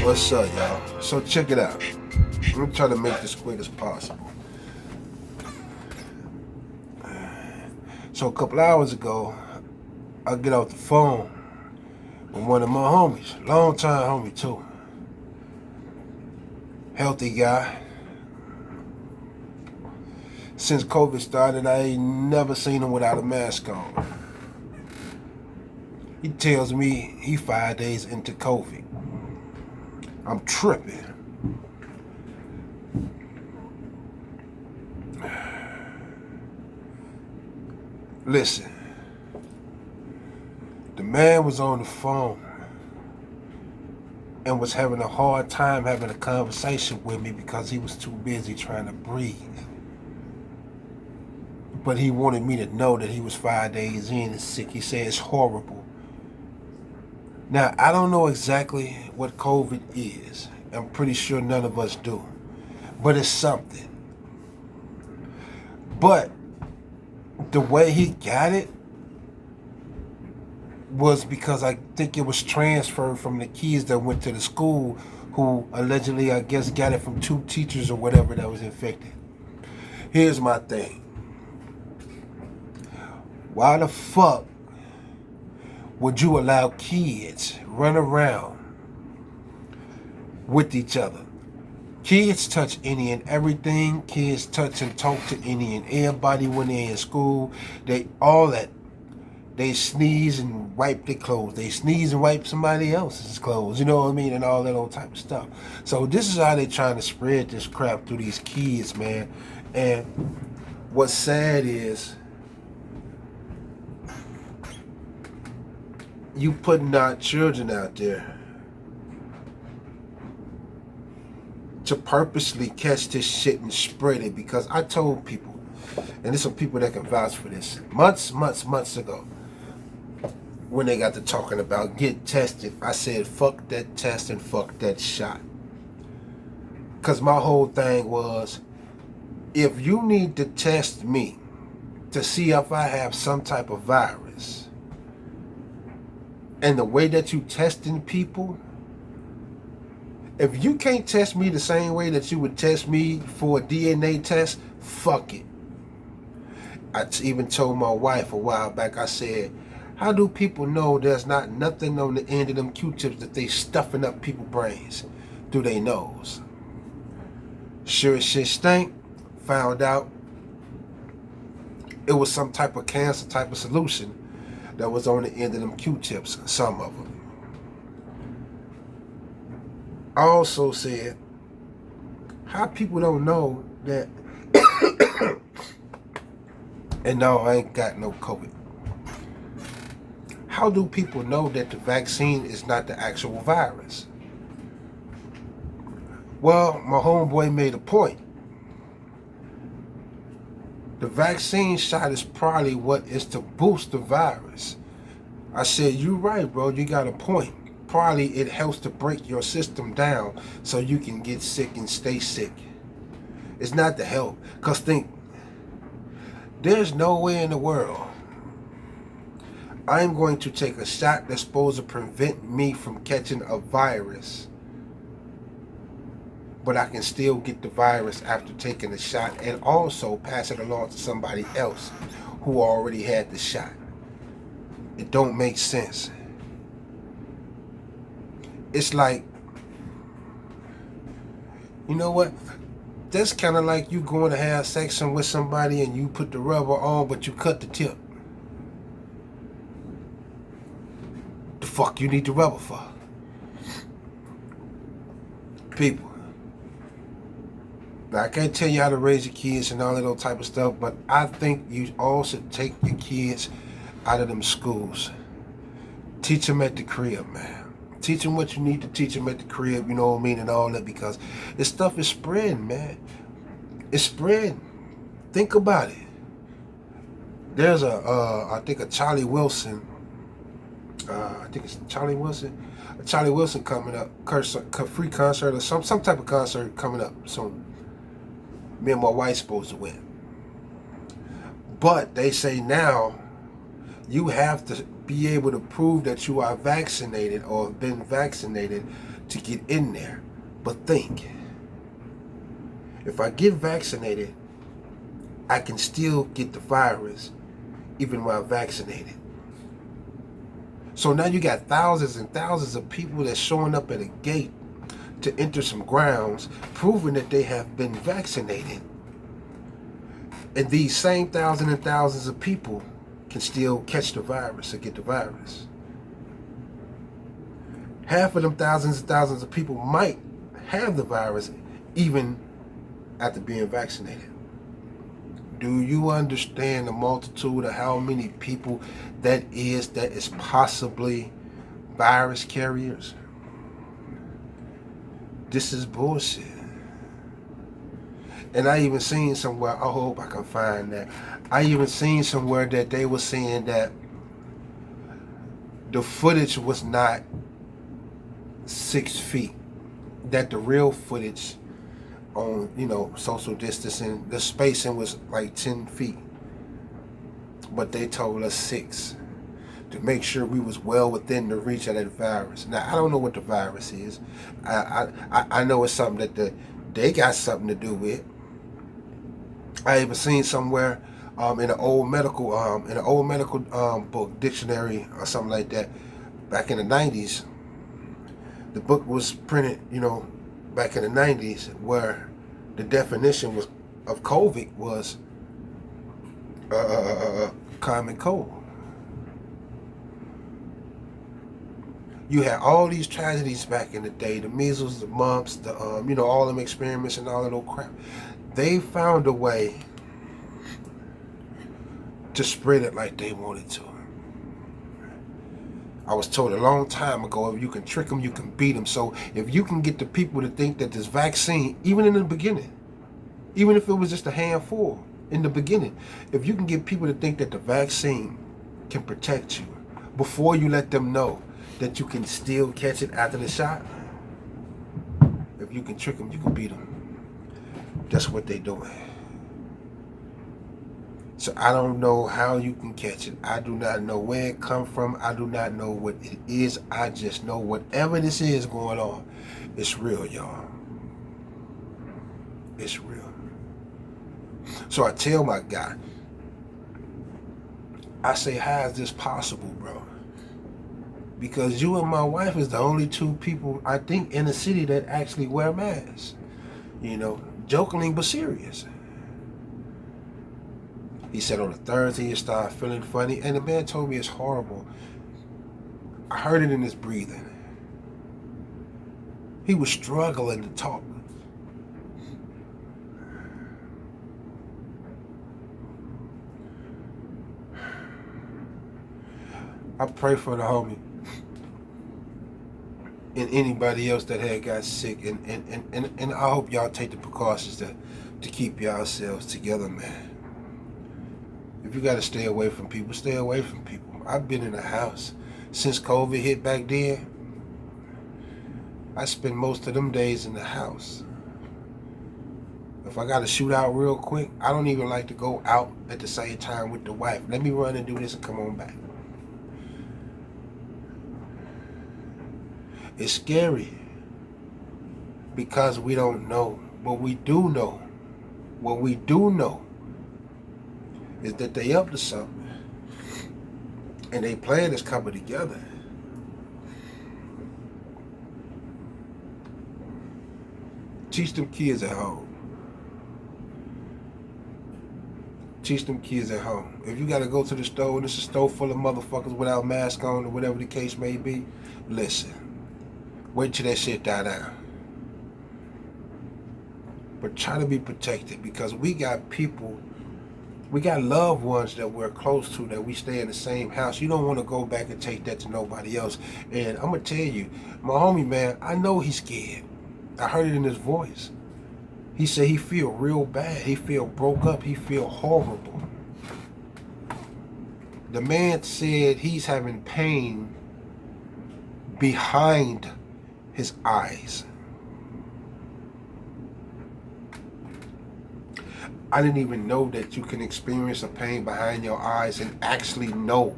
What's up, y'all? So check it out. I'm gonna try to make this quick as possible. So a couple hours ago, I get off the phone with one of my homies, long time homie too. Healthy guy. Since COVID started, I ain't never seen him without a mask on. He tells me he 5 days into COVID. I'm tripping. Listen, the man was on the phone and was having a hard time having a conversation with me because he was too busy trying to breathe. But he wanted me to know that he was 5 days in and sick. He said it's horrible. Now, I don't know exactly what COVID is. I'm pretty sure none of us do. But it's something. But the way he got it was because I think it was transferred from the kids that went to the school who allegedly, I guess, got it from 2 teachers or whatever that was infected. Here's my thing. Why the fuck would you allow kids run around with each other? Kids touch any and everything. Kids touch and talk to any and everybody when they're in school. They all that. They sneeze and wipe their clothes. They sneeze and wipe somebody else's clothes. You know what I mean? And all that old type of stuff. So this is how they trying to spread this crap through these kids, man. And what's sad is you putting our children out there to purposely catch this shit and spread it, because I told people, and there's some people that can vouch for this, months ago, when they got to talking about get tested, I said fuck that test and fuck that shot. Because my whole thing was, if you need to test me to see if I have some type of virus, and the way that you testing people, if you can't test me the same way that you would test me for a DNA test, fuck it. I even told my wife a while back, I said, how do people know there's not nothing on the end of them Q-tips that they stuffing up people's brains through their nose? Sure as shit stink, found out it was some type of cancer type of solution that was on the end of them Q-tips, some of them. I also said, how people don't know that, and no, I ain't got no COVID. How do people know that the vaccine is not the actual virus? Well, my homeboy made a point. The vaccine shot is probably what is to boost the virus. I said, you're right, bro, you got a point. Probably it helps to break your system down so you can get sick and stay sick. It's not to help. Because think, there's no way in the world I'm going to take a shot that's supposed to prevent me from catching a virus, but I can still get the virus after taking the shot and also pass it along to somebody else who already had the shot. It don't make sense. It's like, you know what? That's kind of like you going to have sex with somebody and you put the rubber on, but you cut the tip. The fuck you need the rubber for? People. Now, I can't tell you how to raise your kids and all that old type of stuff, but I think you all should take your kids out of them schools. Teach them at the crib, man. Teach them what you need to teach them at the crib, you know what I mean, and all that, because this stuff is spreading, man. It's spreading. Think about it. There's I think a Charlie Wilson, I think it's Charlie Wilson, a Charlie Wilson coming up, free concert or some type of concert coming up soon. Me and my wife supposed to win. But they say now you have to be able to prove that you are vaccinated or have been vaccinated to get in there. But think, if I get vaccinated, I can still get the virus even while vaccinated. So now you got thousands and thousands of people that's showing up at a gate to enter some grounds, proving that they have been vaccinated. And these same thousands and thousands of people can still catch the virus or get the virus. Half of them thousands and thousands of people might have the virus even after being vaccinated. Do you understand the multitude of how many people that is possibly virus carriers? This is bullshit. And I even seen somewhere, I hope I can find that, I even seen somewhere that they were saying that the footage was not 6 feet, that the real footage on, social distancing, the spacing was like 10 feet. But they told us 6 to make sure we was well within the reach of that virus. Now, I don't know what the virus is. I know it's something that they got something to do with. I even seen somewhere in an old medical book, dictionary or something like that, back in the 90s. The book was printed, back in the 90s, where the definition was of COVID was common cold. You had all these tragedies back in the day, the measles, the mumps, the all them experiments and all that old crap. They found a way to spread it like they wanted to. I was told a long time ago, if you can trick them, you can beat them. So if you can get the people to think that this vaccine, even in the beginning, even if it was just a handful in the beginning, if you can get people to think that the vaccine can protect you before you let them know that you can still catch it after the shot, if you can trick them, you can beat them. That's what they're doing. So I don't know how you can catch it. I do not know where it come from. I do not know what it is. I just know whatever this is going on, it's real, y'all. It's real. So I tell my guy, I say, how is this possible, bro? Because you and my wife is the only 2 people, I think, in the city that actually wear masks. Jokingly but serious. He said on a Thursday he started feeling funny, and the man told me it's horrible. I heard it in his breathing. He was struggling to talk. I pray for the homie and anybody else that had got sick, and I hope y'all take the precautions to keep yourselves together, man. If you got to stay away from people, stay away from people. I've been in the house since COVID hit back then. I spend most of them days in the house. If I got to shoot out real quick, I don't even like to go out at the same time with the wife. Let me run and do this and come on back. It's scary because we don't know. But we do know. What we do know is that they up to something, and they plan is coming together. Teach them kids at home. Teach them kids at home. If you got to go to the store and it's a store full of motherfuckers without masks on or whatever the case may be, listen. Wait till that shit die down. But try to be protected, because we got people, we got loved ones that we're close to, that we stay in the same house. You don't want to go back and take that to nobody else. And I'm going to tell you, my homie, man, I know he's scared. I heard it in his voice. He said he feel real bad. He feel broke up. He feel horrible. The man said he's having pain behind his eyes. I didn't even know that you can experience a pain behind your eyes and actually know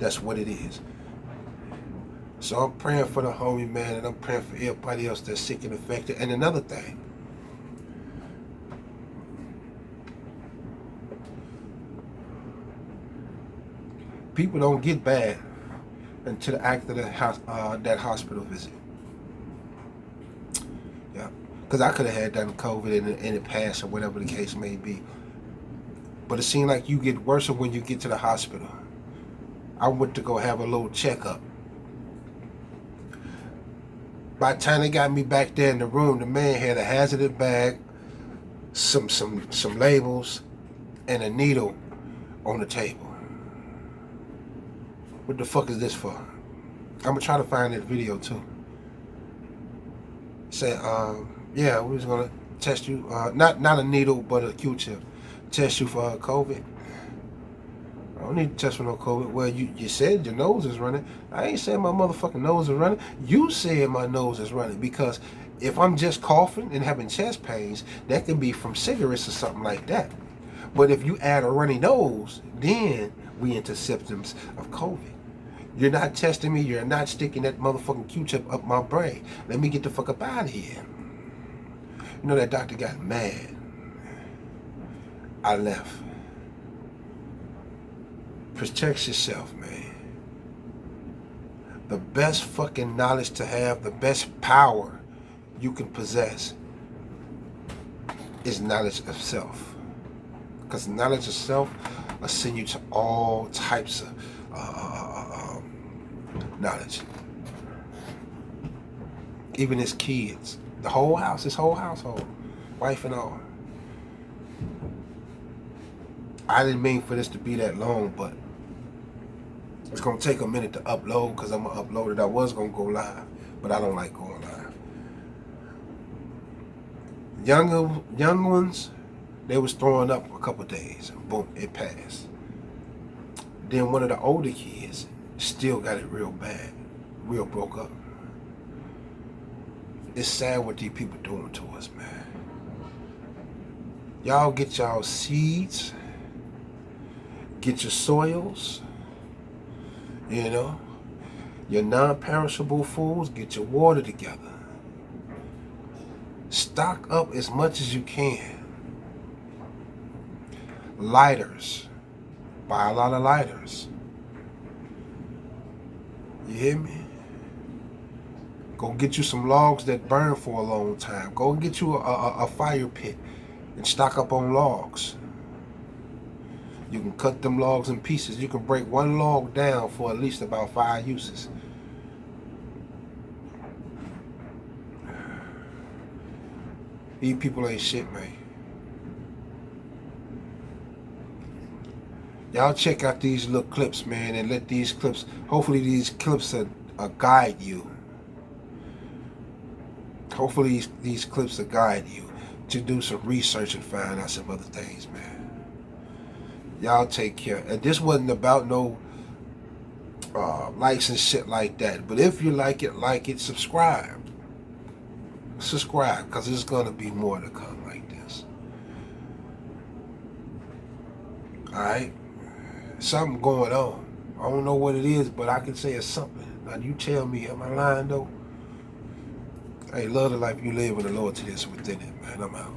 That's what it is. So I'm praying for the homie, man, and I'm praying for everybody else that's sick and affected. And another thing, people don't get bad until after that hospital visit. Yeah, because I could have had done COVID and it passed or whatever the case may be. But it seemed like you get worse when you get to the hospital. I went to go have a little checkup. By the time they got me back there in the room, the man had a hazardous bag, some labels, and a needle on the table. What the fuck is this for? I'm gonna try to find that video too. Say, yeah, we was gonna test you, not a needle, but a Q-tip. Test you for COVID. I don't need to test for no COVID. Well, you said your nose is running. I ain't saying my motherfucking nose is running. You said my nose is running, because if I'm just coughing and having chest pains, that can be from cigarettes or something like that. But if you add a runny nose, then we into symptoms of COVID. You're not testing me. You're not sticking that motherfucking Q-tip up my brain. Let me get the fuck up out of here. You know, that doctor got mad. I left. Protect yourself, man. The best fucking knowledge to have, the best power you can possess is knowledge of self. Because knowledge of self will send you to all types of knowledge. Even as kids. The whole house, this whole household. Wife and all. I didn't mean for this to be that long, but it's going to take a minute to upload, because I'm going to upload it. I was going to go live, but I don't like going live. Young ones, they was throwing up a couple days, and boom, it passed. Then one of the older kids still got it real bad, real broke up. It's sad what these people doing to us, man. Y'all get y'all seeds, get your soils, you know, your non-perishable foods, get your water together. Stock up as much as you can. Lighters. Buy a lot of lighters. You hear me? Go get you some logs that burn for a long time. Go get you a fire pit and stock up on logs. You can cut them logs in pieces. You can break one log down for at least about 5 uses. These people ain't shit, man. Y'all check out these little clips, man, and let these clips, hopefully these clips will guide you. Hopefully these clips will guide you to do some research and find out some other things, man. Y'all take care. And this wasn't about no likes and shit like that. But if you like it, subscribe. Subscribe, because there's going to be more to come like this. Alright? Something going on. I don't know what it is, but I can say it's something. Now you tell me, am I lying though? Hey, love the life you live with the Lord to this within it, man. I'm out.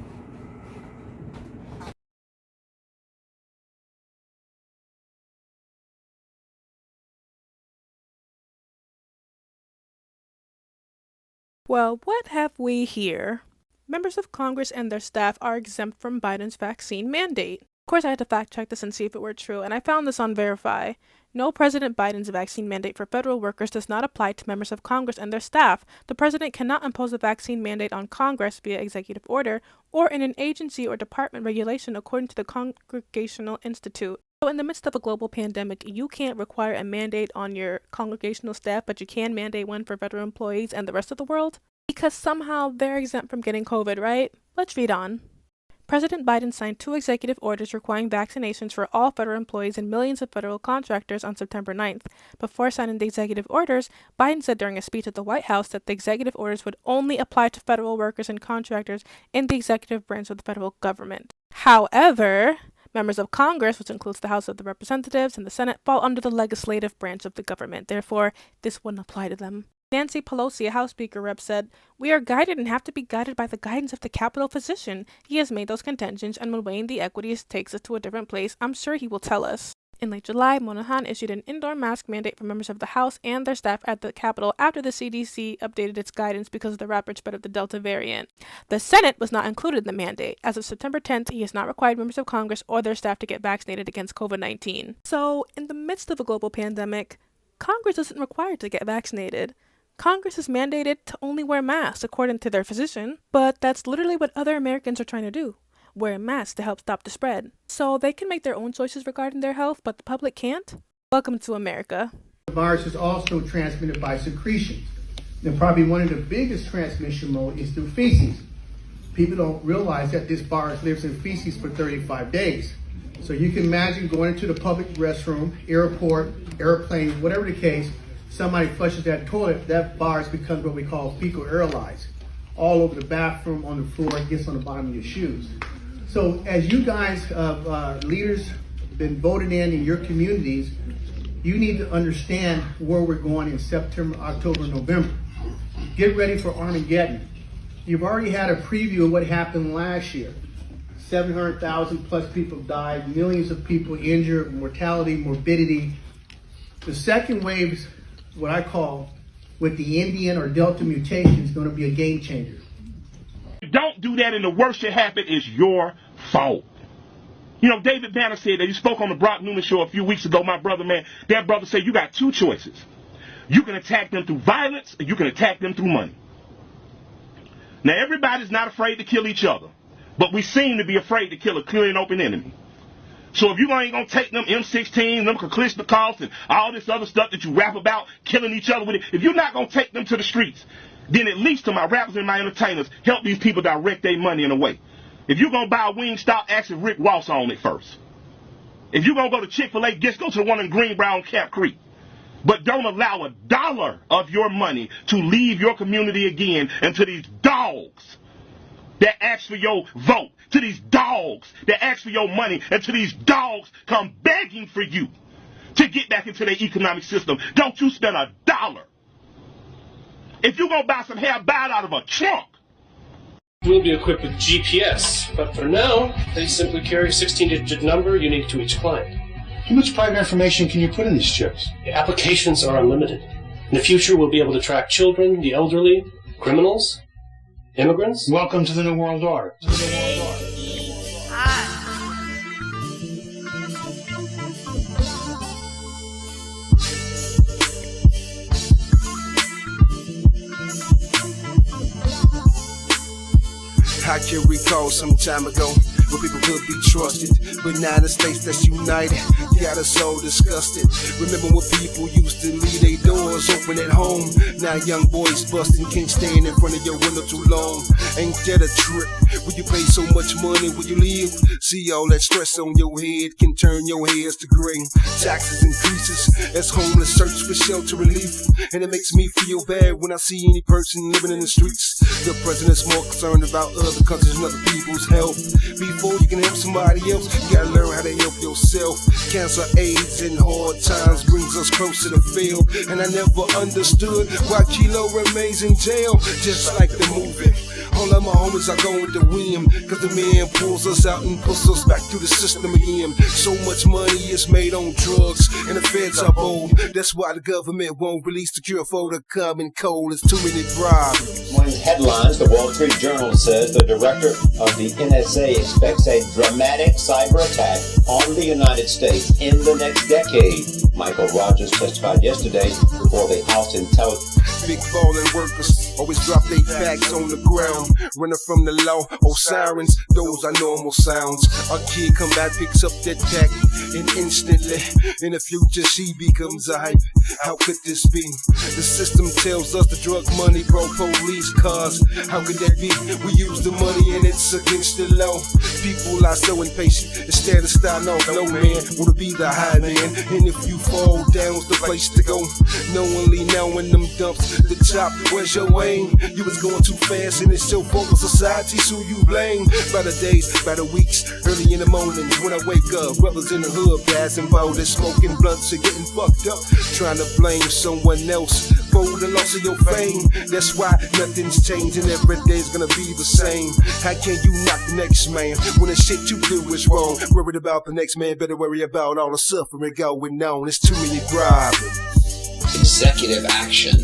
Well, what have we here? Members of Congress and their staff are exempt from Biden's vaccine mandate. Of course, I had to fact check this and see if it were true, and I found this on Verify. No, President Biden's vaccine mandate for federal workers does not apply to members of Congress and their staff. The president cannot impose a vaccine mandate on Congress via executive order or in an agency or department regulation, according to the Congregational Institute. So in the midst of a global pandemic, you can't require a mandate on your congregational staff, but you can mandate one for federal employees and the rest of the world? Because somehow they're exempt from getting COVID, right? Let's read on. President Biden signed 2 executive orders requiring vaccinations for all federal employees and millions of federal contractors on September 9th. Before signing the executive orders, Biden said during a speech at the White House that the executive orders would only apply to federal workers and contractors in the executive branch of the federal government. However, Members of Congress, which includes the House of the Representatives and the Senate, fall under the legislative branch of the government. Therefore, this wouldn't apply to them. Nancy Pelosi, a House Speaker rep, said, "We are guided and have to be guided by the guidance of the Capitol physician. He has made those contentions, and when weighing the equities takes us to a different place, I'm sure he will tell us." In late July, Monahan issued an indoor mask mandate for members of the House and their staff at the Capitol after the CDC updated its guidance because of the rapid spread of the Delta variant. The Senate was not included in the mandate. As of September 10th, he has not required members of Congress or their staff to get vaccinated against COVID-19. So, in the midst of a global pandemic, Congress isn't required to get vaccinated. Congress is mandated to only wear masks, according to their physician, but that's literally what other Americans are trying to do. Wear masks to help stop the spread. So they can make their own choices regarding their health, but the public can't? Welcome to America. The virus is also transmitted by secretions. And probably one of the biggest transmission mode is through feces. People don't realize that this virus lives in feces for 35 days. So you can imagine going into the public restroom, airport, airplane, whatever the case, somebody flushes that toilet, that virus becomes what we call fecal aerolized. All over the bathroom, on the floor, it gets on the bottom of your shoes. So as you guys, leaders, been voted in your communities, you need to understand where we're going in September, October, November. Get ready for Armageddon. You've already had a preview of what happened last year. 700,000 plus people died, millions of people injured, mortality, morbidity. The second wave is what I call, with the Indian or Delta mutation, is going to be a game changer. Don't do that, and the worst that happened is your fault. You know, David Banner said that. He spoke on the Brock Newman show a few weeks ago, my brother, man. That brother said you got two choices. You can attack them through violence, or you can attack them through money. Now, everybody's not afraid to kill each other, but we seem to be afraid to kill a clear and open enemy. So if you ain't gonna take them M16, them Kalashnikovs, and all this other stuff that you rap about, killing each other with it, if you're not gonna take them to the streets, then at least to my rappers and my entertainers, help these people direct their money in a way. If you're going to buy a Wingstop, ask if Rick Ross on it first. If you're going to go to Chick-fil-A, just go to the one in Greenbrier on Cap Creek. But don't allow a dollar of your money to leave your community again and to these dogs that ask for your vote, to these dogs that ask for your money, and to these dogs come begging for you to get back into their economic system. Don't you spend a dollar. If you're going to buy some hair, buy it out of a trunk. Will be equipped with GPS, but for now, they simply carry a 16-digit number unique to each client. How much private information can you put in these chips? The applications are unlimited. In the future, we'll be able to track children, the elderly, criminals, immigrants. Welcome to the New World Order. I can recall some time ago where people could be trusted, but now in the states that's united got us all disgusted. Remember when people used to leave their doors open at home? Now young boys busting, can't stand in front of your window too long. Ain't that a trip? When you pay so much money where you live, see all that stress on your head can turn your hairs to gray. Taxes increases as homeless search for shelter relief, and it makes me feel bad when I see any person living in the streets. The president's more concerned about other countries and other people's health. Before you can help somebody else, you gotta learn how to help yourself. Cancer, AIDS, and hard times brings us closer to fail. And I never understood why Kilo remains in jail, just like the movie. All of my homies are going with the whim, cause the man pulls us out and puts us back through the system again. So much money is made on drugs, and the feds are bold. That's why the government won't release the cure for the common cold. It's too many bribes. Morning headlines, the Wall Street Journal says the director of the NSA expects a dramatic cyber attack on the United States in the next decade. Michael Rogers testified yesterday before the House Intelligence. Big ballin' workers always drop their packs on the ground, running from the law. Oh, sirens, those are normal sounds. A kid come back, picks up that pack, and instantly, in the future, she becomes a hype. How could this be? The system tells us the drug money, bro, police cars. How could that be? We use the money and it's against the law. People are so impatient, instead of starting off low, man, wanna be the high man. And if you fall down's the place to go. No only now in them dumps, the top, where's your Wayne. You was going too fast and it's your fault of society, so you blame. By the days, by the weeks, early in the mornings when I wake up, brothers in the hood passing boulders, smoking blunts and getting fucked up, trying to blame someone else for the loss of your fame. That's why nothing's changing, every day's gonna be the same. How can you knock the next man when the shit you do is wrong? Worried about the next man, better worry about all the suffering going on. It's too many problems. Executive action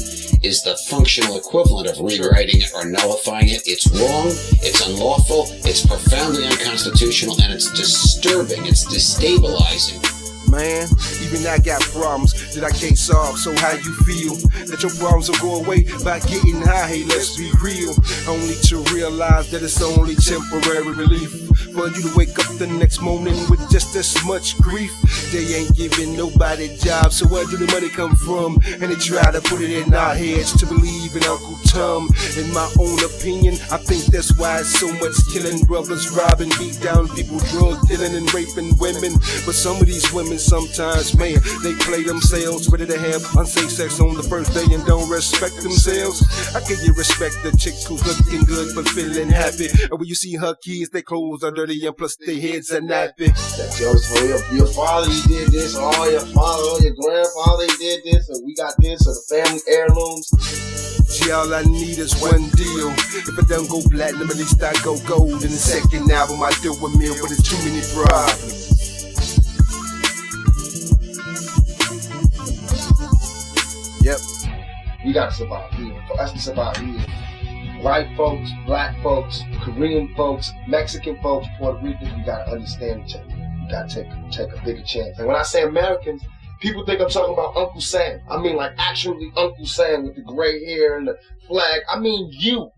is the functional equivalent of rewriting it or nullifying it. It's wrong, it's unlawful, it's profoundly unconstitutional, and it's disturbing, it's destabilizing. Man, even I got problems that I can't solve, so how you feel? That your problems will go away by getting high? Hey, let's be real. Only to realize that it's only temporary relief. For you to wake up the next morning with just as much grief. They ain't giving nobody jobs, so where do the money come from? And they try to put it in our heads to believe in Uncle Tom. In my own opinion, I think that's why it's so much killing, brothers robbing, beat down people, drug dealing and raping women. But some of these women sometimes, man, they play themselves, ready to have unsafe sex on the first day and don't respect themselves. How can you respect the chick who's looking good but feeling happy? And when you see her kids, their clothes are dirty and plus their heads are nappy. That your father, he did this, or all your father, or your grandfather, he did this, or we got this, or the family heirlooms. Gee, all I need is one deal. If it don't go platinum, at least I go gold. In the second album, I do a meal, but it's too many problems. Yep. We gotta survive here. For us to survive here, white folks, black folks, Korean folks, Mexican folks, Puerto Ricans, we gotta understand each other. We gotta take a bigger chance. And when I say Americans, people think I'm talking about Uncle Sam. I mean like actually Uncle Sam with the gray hair and the flag. I mean you.